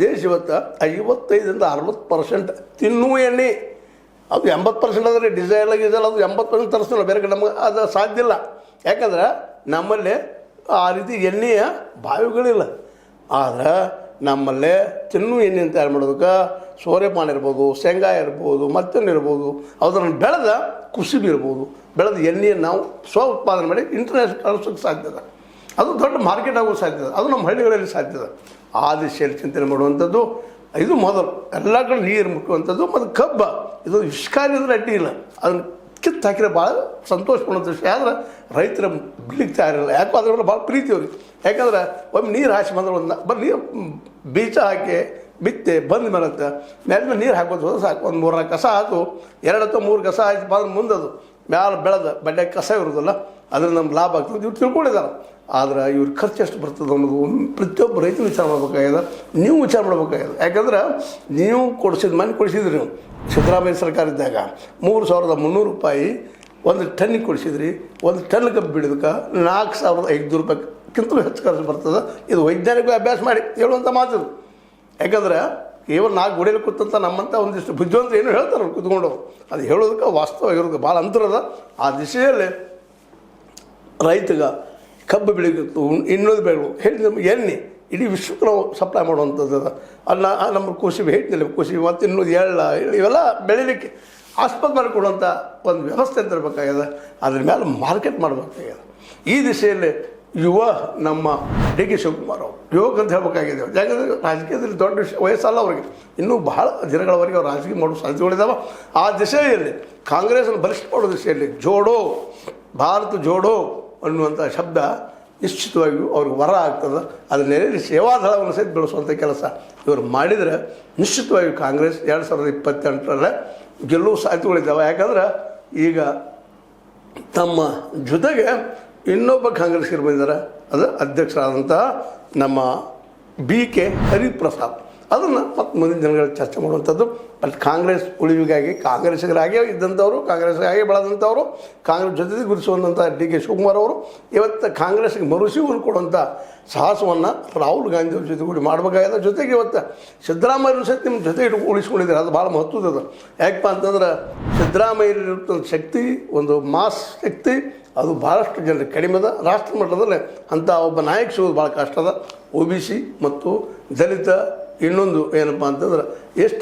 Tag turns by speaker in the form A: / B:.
A: ದೇಶ ಇವತ್ತು 55-60% ತಿನ್ನುವ ಎಣ್ಣೆ, ಅದು 80% ಆದರೆ ಡಿಸೈಲ್ ಅದು 80% ತರಿಸ್ತಿಲ್ಲ. ಬೇರೆ ಕಡೆ ನಮಗೆ ಅದು ಸಾಧ್ಯ ಇಲ್ಲ. ಯಾಕಂದ್ರೆ ನಮ್ಮಲ್ಲಿ ಆ ರೀತಿ ಎಣ್ಣೆಯ ಬಾವಿಗಳಿಲ್ಲ. ಆದ್ರೆ ನಮ್ಮಲ್ಲೇ ತಿನ್ನುವ ಎಣ್ಣೆಯನ್ನು ತಯಾರು ಮಾಡೋದಕ್ಕೆ ಸೋರೆಪಾನ ಇರ್ಬೋದು, ಶೇಂಗಾ ಇರ್ಬೋದು, ಮತ್ತೊಂದು ಇರ್ಬೋದು, ಅದನ್ನು ಬೆಳೆದ ಕುಸುಬಿ ಇರ್ಬೋದು, ಬೆಳೆದ ಎಣ್ಣೆಯನ್ನು ನಾವು ಸ್ವ ಉತ್ಪಾದನೆ ಮಾಡಿ ಇಂಟರ್ನ್ಯಾಷನಲ್ ಕಳಿಸೋಕ್ಕೆ ಸಾಧ್ಯದ. ಅದು ದೊಡ್ಡ ಮಾರ್ಕೆಟ್ ಆಗೋದು ಸಾಧ್ಯದ. ಅದು ನಮ್ಮ ಹಳ್ಳಿಗಳಲ್ಲಿ ಸಾಧ್ಯದ. ಆ ದಿಶೆಯಲ್ಲಿ ಚಿಂತನೆ ಮಾಡುವಂಥದ್ದು ಇದು ಮೊದಲು. ಎಲ್ಲ ಕಡೆ ನೀರು ಮುಟ್ಟುವಂಥದ್ದು. ಮತ್ತು ಕಬ್ಬ ಇದು ವಿಷಕಾರಿ ಅಂದರೆ ಅಡ್ಡಿ ಇಲ್ಲ, ಅದನ್ನು ಕಿತ್ತು ಹಾಕಿದ್ರೆ ಭಾಳ ಸಂತೋಷ ಪಡುವಂಥ ವಿಷಯ. ಆದರೆ ರೈತರ ಬಿಡ್ಲಿಕ್ಕೆ ತಯಾರಿಲ್ಲ. ಯಾಕೋ ಅದ್ರ ಮೇಲೆ ಭಾಳ ಪ್ರೀತಿ ಅವ್ರಿಗೆ. ಯಾಕಂದ್ರೆ ಒಮ್ಮೆ ನೀರು ಹಾಕಿ ಬಂದ್ರೆ ಬರೀ ಬೀಜ ಹಾಕಿ ಬಿತ್ತೆ ಬಂದ ಮೇಲತ್ತೆ ಮೇಲೆ ನೀರು ಹಾಕೋದು ಹೋದ್ರೆ ಸಾಕು. ಒಂದು 3-4 ಕಸ ಆಯ್ತು, 2 ಅಥವಾ 3 ಕಸ ಆಯ್ತು ಬಂದು ಮುಂದದು ಮ್ಯಾಲೆ ಬೆಳೆದ ಬಡ್ಡೆ ಕಸ ಇರೋದಿಲ್ಲ, ಅದ್ರಲ್ಲಿ ನಮ್ಗೆ ಲಾಭ ಆಗ್ತದೆ. ಇವ್ರು ತಿಳ್ಕೊಂಡಿದ್ದಾರೆ. ಆದ್ರೆ ಇವ್ರ ಖರ್ಚು ಎಷ್ಟು ಬರ್ತದೆ ಅನ್ನೋದು ಪ್ರತಿಯೊಬ್ಬ ರೈತರು ವಿಚಾರ ಮಾಡ್ಬೇಕಾಗ್ಯದ. ನೀವು ವಿಚಾರ ಮಾಡ್ಬೇಕಾಗ್ಯದ. ಯಾಕಂದ್ರೆ ನೀವು ಮನೆ ಕೊಡಿಸಿದ್ರಿ. ನೀವು ಸಿದ್ದರಾಮಯ್ಯ ಸರ್ಕಾರ ಇದ್ದಾಗ 3,300 ರೂಪಾಯಿ ಒಂದು ಟನ್ನಿಗೆ ಕೊಡಿಸಿದ್ರಿ. ಒಂದು ಟನ್ ಕಬ್ಬು ಬಿಡೋದಕ್ಕೆ 4,500 ರೂಪಾಯಿಗಿಂತಲೂ ಹೆಚ್ಚು ಖರ್ಚು ಬರ್ತದೆ. ಇದು ವೈಜ್ಞಾನಿಕ ಅಭ್ಯಾಸ ಮಾಡಿ ಹೇಳುವಂಥ ಮಾತು. ಯಾಕಂದ್ರೆ ಕೇವಲ 4 ಗೋಡೆಯಲ್ಲಿ ಕೂತಂತ ನಮ್ಮಂಥ ಒಂದಿಷ್ಟು ಬುದ್ಧಿವಂತರು ಏನು ಹೇಳ್ತಾರೆ ಅವ್ರು ಕೂತ್ಕೊಂಡು. ಅದು ಹೇಳೋದಕ್ಕೆ ವಾಸ್ತವ ಇರೋದಕ್ಕೆ ಭಾಳ ಅಂತರದ. ಆ ದಿಶೆಯಲ್ಲಿ ರೈತಗೆ ಕಬ್ಬು ಬೆಳಿಬೇಕು, ಇನ್ನೊಂದು ಬೆಳೆಗಳು ಹೇಳಿ ನಮ್ಗೆ ಎಣ್ಣೆ ಇಡೀ ವಿಶ್ವಕ್ಕೆ ನಾವು ಸಪ್ಲೈ ಮಾಡುವಂಥದ್ದು. ಅಲ್ಲ ನಮ್ಮ ಕುಸಿಬಿ ಹೇಳ್ತಿಲ್ಲ, ಕುಸಿಬಿ ಮತ್ತು ಇನ್ನೊಂದು ಎಳ್ಳ ಇವೆಲ್ಲ ಬೆಳೀಲಿಕ್ಕೆ ಆಸ್ಪತ್ರೆ ಮಾಡಿಕೊಡುವಂಥ ಒಂದು ವ್ಯವಸ್ಥೆ ಅಂತ ಇರಬೇಕಾಗ್ಯದ. ಅದ್ರ ಮೇಲೆ ಮಾರ್ಕೆಟ್ ಮಾಡಬೇಕಾಗ್ಯದ. ಈ ದಿಶೆಯಲ್ಲಿ ಯುವ ನಮ್ಮ ಡಿ ಕೆ ಶಿವಕುಮಾರ್ ಅವರು ಯುವಕ ಅಂತ ಹೇಳಬೇಕಾಗಿದೆ. ಯಾಕಂದರೆ ರಾಜಕೀಯದಲ್ಲಿ ದೊಡ್ಡ ವಯಸ್ಸಲ್ಲ ಅವ್ರಿಗೆ, ಇನ್ನೂ ಬಹಳ ದಿನಗಳವರೆಗೆ ಅವ್ರು ರಾಜಕೀಯ ಮಾಡೋ ಸಾಧ್ಯತೆಗಳಿದ್ದಾವೆ. ಆ ದಿಶೆಯಲ್ಲಿ ಕಾಂಗ್ರೆಸ್ಸನ್ನು ಬಲಿಷ್ಠ ಮಾಡೋ ದಿಶೆಯಲ್ಲಿ ಜೋಡೋ ಭಾರತ ಜೋಡೋ ಅನ್ನುವಂಥ ಶಬ್ದ ನಿಶ್ಚಿತವಾಗಿಯೂ ಅವ್ರಿಗೆ ವರ ಆಗ್ತದೆ. ಅದರ ನೆಲೆಯಲ್ಲಿ ಸೇವಾದಳವನ್ನು ಸಹಿತ ಬೆಳೆಸುವಂಥ ಕೆಲಸ ಇವರು ಮಾಡಿದರೆ ನಿಶ್ಚಿತವಾಗಿ ಕಾಂಗ್ರೆಸ್ 2028 ಗೆಲ್ಲುವ ಸಾಧ್ಯತೆಗಳಿದ್ದಾವೆ. ಯಾಕಂದ್ರೆ ಈಗ ತಮ್ಮ ಜೊತೆಗೆ ಇನ್ನೊಬ್ಬ ಕಾಂಗ್ರೆಸ್ಗೆ ಬಂದಿದ್ದಾರೆ. ಅದು ಅಧ್ಯಕ್ಷರಾದಂತಹ ನಮ್ಮ BK ಹರಿಪ್ರಸಾದ್. ಅದನ್ನು ಮತ್ತು ಮುಂದಿನ ದಿನಗಳಲ್ಲಿ ಚರ್ಚೆ ಮಾಡುವಂಥದ್ದು. ಬಟ್ ಕಾಂಗ್ರೆಸ್ ಉಳಿವಿಗಾಗಿ ಕಾಂಗ್ರೆಸ್ಸಿಗರಾಗೇ ಇದ್ದಂಥವ್ರು, ಕಾಂಗ್ರೆಸ್ಗಾಗೇ ಬೆಳೆದಂಥವ್ರು, ಕಾಂಗ್ರೆಸ್ ಜೊತೆ ಗುರುತಿಸುವಂಥ ಡಿ ಕೆ ಶಿವಕುಮಾರ್ ಅವರು ಇವತ್ತು ಕಾಂಗ್ರೆಸ್ಗೆ ಮರುಸಿವನ್ನು ಕೊಡುವಂಥ ಸಾಹಸವನ್ನು ರಾಹುಲ್ ಗಾಂಧಿ ಅವ್ರ ಜೊತೆ ಕೂಡಿ ಮಾಡಬೇಕಾಗಿದೆ. ಜೊತೆಗೆ ಇವತ್ತು ಸಿದ್ದರಾಮಯ್ಯನ ಸಹಿತ ನಿಮ್ಮ ಜೊತೆ ಉಳಿಸ್ಕೊಂಡಿದ್ದಾರೆ. ಅದು ಭಾಳ ಮಹತ್ವದ. ಯಾಕಪ್ಪ ಅಂತಂದ್ರೆ ಸಿದ್ದರಾಮಯ್ಯಲ್ಲಿರುವಂಥ ಶಕ್ತಿ ಒಂದು ಮಾಸ್ ಶಕ್ತಿ, ಅದು ಭಾಳಷ್ಟು ಜನರಿಗೆ ಕಡಿಮೆ ಅದ. ರಾಷ್ಟ್ರ ಮಟ್ಟದಲ್ಲಿ ಅಂಥ ಒಬ್ಬ ನಾಯಕ ಸಿಗೋದು ಭಾಳ ಕಷ್ಟ ಅದ. OBC ಮತ್ತು ದಲಿತ ಇನ್ನೊಂದು ಏನಪ್ಪ ಅಂತಂದ್ರೆ ST